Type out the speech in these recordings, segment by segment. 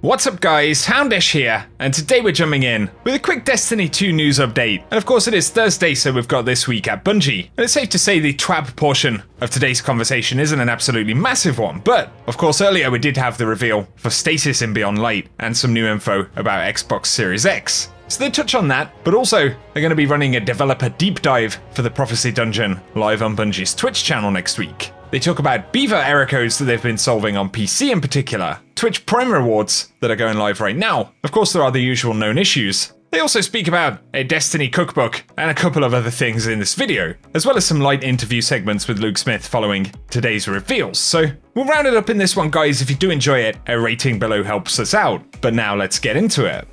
What's up guys, Houndish here, and today we're jumping in with a quick Destiny 2 news update. And of course it is Thursday, so we've got this week at Bungie. And it's safe to say the Twab portion of today's conversation isn't an absolutely massive one, but of course earlier we did have the reveal for Stasis in Beyond Light and some new info about Xbox Series X. So they touch on that, but also they're going to be running a developer deep dive for the Prophecy Dungeon live on Bungie's Twitch channel next week. They talk about Beaver error codes that they've been solving on PC in particular, Twitch Prime rewards that are going live right now. Of course there are the usual known issues. They also speak about a Destiny cookbook and a couple of other things in this video, as well as some light interview segments with Luke Smith following today's reveals. So we'll round it up in this one guys. If you do enjoy it, a rating below helps us out. But now let's get into it.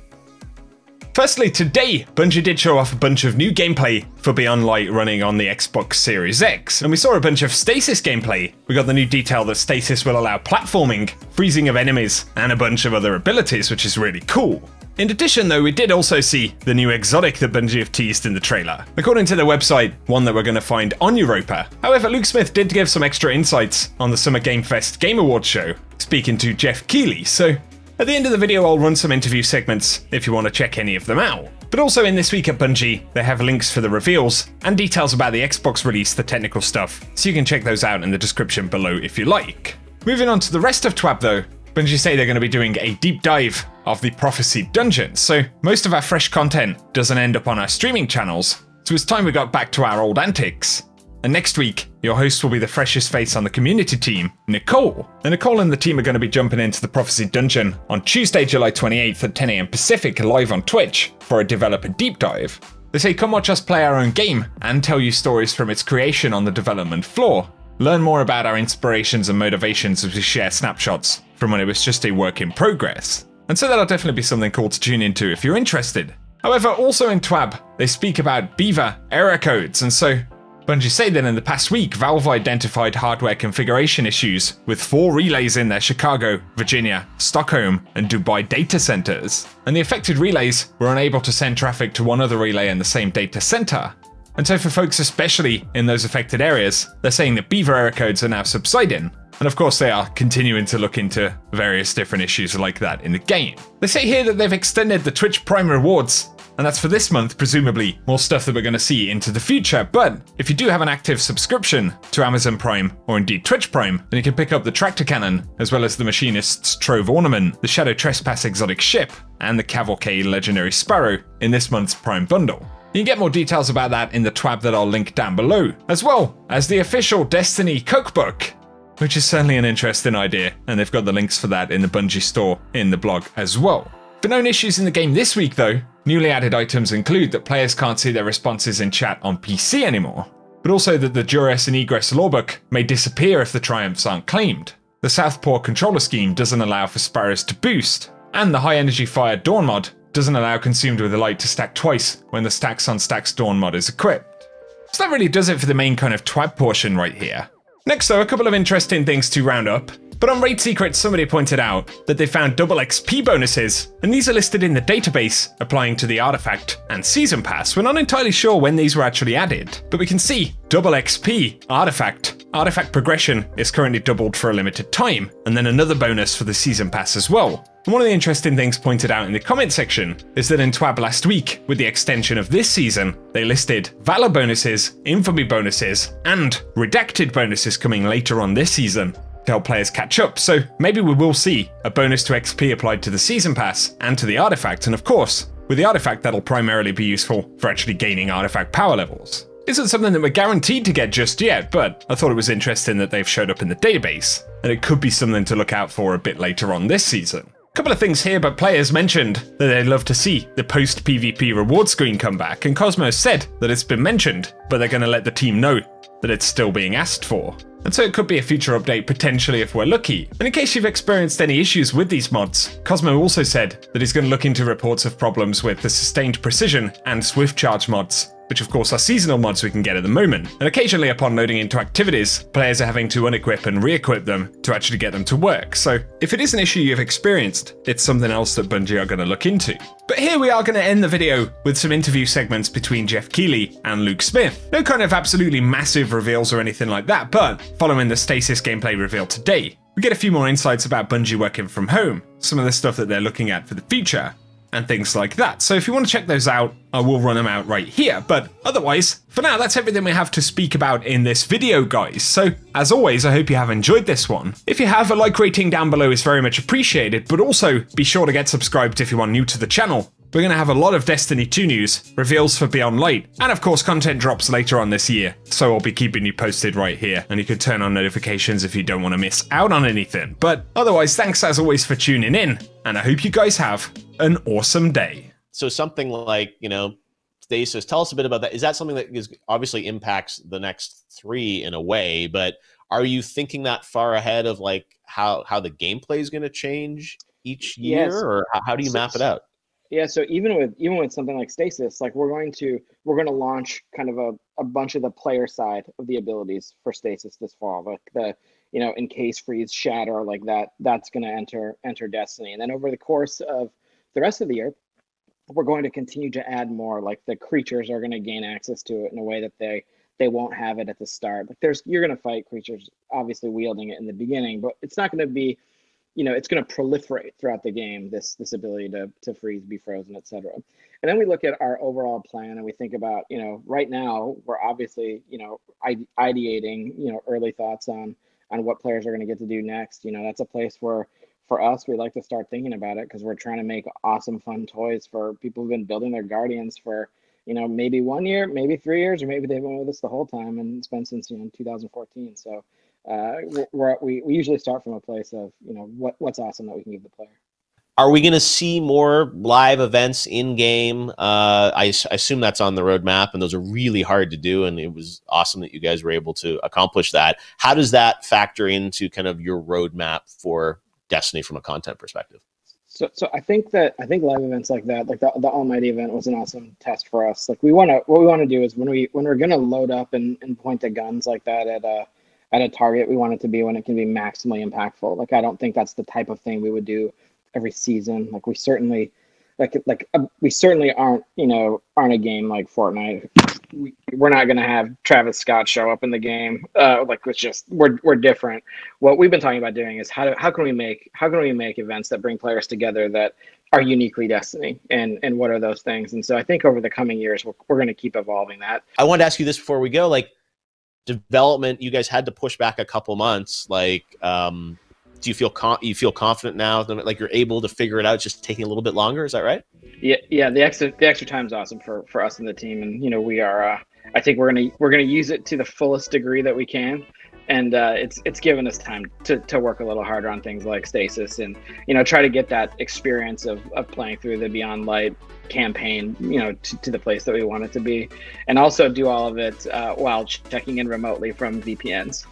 Firstly, today, Bungie did show off a bunch of new gameplay for Beyond Light running on the Xbox Series X, and we saw a bunch of Stasis gameplay. We got the new detail that Stasis will allow platforming, freezing of enemies, and a bunch of other abilities, which is really cool. In addition though, we did also see the new exotic that Bungie have teased in the trailer. According to their website, one that we're going to find on Europa. However, Luke Smith did give some extra insights on the Summer Game Fest Game Awards show, speaking to Jeff Keighley, so at the end of the video, I'll run some interview segments if you want to check any of them out. But also in this week at Bungie, they have links for the reveals and details about the Xbox release, the technical stuff, so you can check those out in the description below if you like. Moving on to the rest of Twab though, Bungie say they're going to be doing a deep dive of the Prophecy Dungeon, so most of our fresh content doesn't end up on our streaming channels, so it's time we got back to our old antics. And next week, your host will be the freshest face on the community team, Nicole. And Nicole and the team are going to be jumping into the Prophecy Dungeon on Tuesday, July 28th at 10 AM Pacific live on Twitch for a developer deep dive. They say come watch us play our own game and tell you stories from its creation on the development floor. Learn more about our inspirations and motivations as we share snapshots from when it was just a work in progress. And so that'll definitely be something cool to tune into if you're interested. However, also in Twab, they speak about Beaver error codes, and so Bungie say that in the past week, Valve identified hardware configuration issues with 4 relays in their Chicago, Virginia, Stockholm, and Dubai data centers. And the affected relays were unable to send traffic to one other relay in the same data center. And so for folks especially in those affected areas, they're saying that Beaver error codes are now subsiding. And of course they are continuing to look into various different issues like that in the game. They say here that they've extended the Twitch Prime rewards, and that's for this month, presumably more stuff that we're going to see into the future. But if you do have an active subscription to Amazon Prime, or indeed Twitch Prime, then you can pick up the Tractor Cannon, as well as the Machinist's Trove Ornament, the Shadow Trespass exotic ship, and the Cavalcade Legendary Sparrow in this month's Prime bundle. You can get more details about that in the Twab that I'll link down below, as well as the official Destiny cookbook, which is certainly an interesting idea, and they've got the links for that in the Bungie store in the blog as well. For known issues in the game this week though, newly added items include that players can't see their responses in chat on PC anymore, but also that the Duress and Egress lawbook may disappear if the triumphs aren't claimed. The Southpaw controller scheme doesn't allow for sparrows to boost, and the high energy fire Dawn mod doesn't allow Consumed with the Light to stack twice when the Stacks on Stacks Dawn mod is equipped. So that really does it for the main kind of Twab portion right here. Next though, a couple of interesting things to round up. But on Raid Secrets, somebody pointed out that they found double XP bonuses, and these are listed in the database applying to the Artifact and Season Pass. We're not entirely sure when these were actually added, but we can see double XP, Artifact progression is currently doubled for a limited time, and then another bonus for the Season Pass as well. And one of the interesting things pointed out in the comment section is that in Twab last week, with the extension of this season, they listed Valor bonuses, Infamy bonuses, and Redacted bonuses coming later on this season to help players catch up. So maybe we will see a bonus to XP applied to the Season Pass and to the Artifact, and of course, with the Artifact that'll primarily be useful for actually gaining Artifact power levels. Isn't something that we're guaranteed to get just yet, but I thought it was interesting that they've showed up in the database, and it could be something to look out for a bit later on this season. Couple of things here, but players mentioned that they'd love to see the post-PvP reward screen come back, and Cosmos said that it's been mentioned, but they're going to let the team know that it's still being asked for. And so it could be a future update potentially if we're lucky. And in case you've experienced any issues with these mods, Cosmo also said that he's going to look into reports of problems with the Sustained Precision and Swift Charge mods, which of course are seasonal mods we can get at the moment. And occasionally upon loading into activities, players are having to unequip and re-equip them to actually get them to work. So if it is an issue you've experienced, it's something else that Bungie are going to look into. But here we are going to end the video with some interview segments between Jeff Keighley and Luke Smith. No kind of absolutely massive reveals or anything like that, but following the Stasis gameplay reveal today, We get a few more insights about Bungie working from home, some of the stuff that they're looking at for the future, and things like that. So if you want to check those out, I will run them out right here. But otherwise, for now, that's everything we have to speak about in this video, guys. So as always, I hope you have enjoyed this one. If you have, a like rating down below is very much appreciated, but also be sure to get subscribed if you are new to the channel. We're going to have a lot of Destiny 2 news, reveals for Beyond Light, and of course content drops later on this year, so I'll be keeping you posted right here, and you can turn on notifications if you don't want to miss out on anything. But otherwise, thanks as always for tuning in, and I hope you guys have an awesome day. So something like, you know, Stasis, tell us a bit about that. Is that something that is obviously impacts the next 3 in a way, but are you thinking that far ahead of like how the gameplay is going to change each year, yes, or how do you map it out? Yeah, so even with something like Stasis, like we're going to launch kind of a bunch of the player side of the abilities for Stasis this fall, like the, you know, encase, freeze, shatter, like that's going to enter Destiny, and then over the course of the rest of the year, we're going to continue to add more. Like the creatures are going to gain access to it in a way that they won't have it at the start. Like you're going to fight creatures, obviously wielding it in the beginning, but it's not going to be, you know, it's going to proliferate throughout the game, this ability to freeze, be frozen, etc. And then we look at our overall plan and we think about, you know, right now we're obviously, you know, ideating, you know, early thoughts on what players are going to get to do next. You know, that's a place where for us, we like to start thinking about it because we're trying to make awesome, fun toys for people who've been building their Guardians for, you know, maybe 1 year, maybe 3 years, or maybe they've been with us the whole time, and it's been since, you know, 2014. So we usually start from a place of, you know, what's awesome that we can give the player. Are we going to see more live events in game? I assume that's on the roadmap, and those are really hard to do, and it was awesome that you guys were able to accomplish that. How does that factor into kind of your roadmap for Destiny from a content perspective? So I think live events like that, like the Almighty event, was an awesome test for us. Like what we want to do is when we're going to load up and point the guns like that at a target, we want it to be when it can be maximally impactful. Like I don't think that's the type of thing we would do every season. Like we certainly aren't, you know, aren't a game like Fortnite. We're not going to have Travis Scott show up in the game. Like it's just we're different. What we've been talking about doing is how can we make events that bring players together that are uniquely Destiny, and what are those things? And so I think over the coming years we're going to keep evolving that. I wanted to ask you this before we go, like development, you guys had to push back a couple months. Like, do you feel confident now that like you're able to figure it out? It's just taking a little bit longer. Is that right? Yeah. The extra time is awesome for us and the team, and you know we are. I think we're gonna use it to the fullest degree that we can, and it's given us time to work a little harder on things like Stasis, and you know try to get that experience of playing through the Beyond Light campaign, you know, to the place that we want it to be, and also do all of it while checking in remotely from VPNs.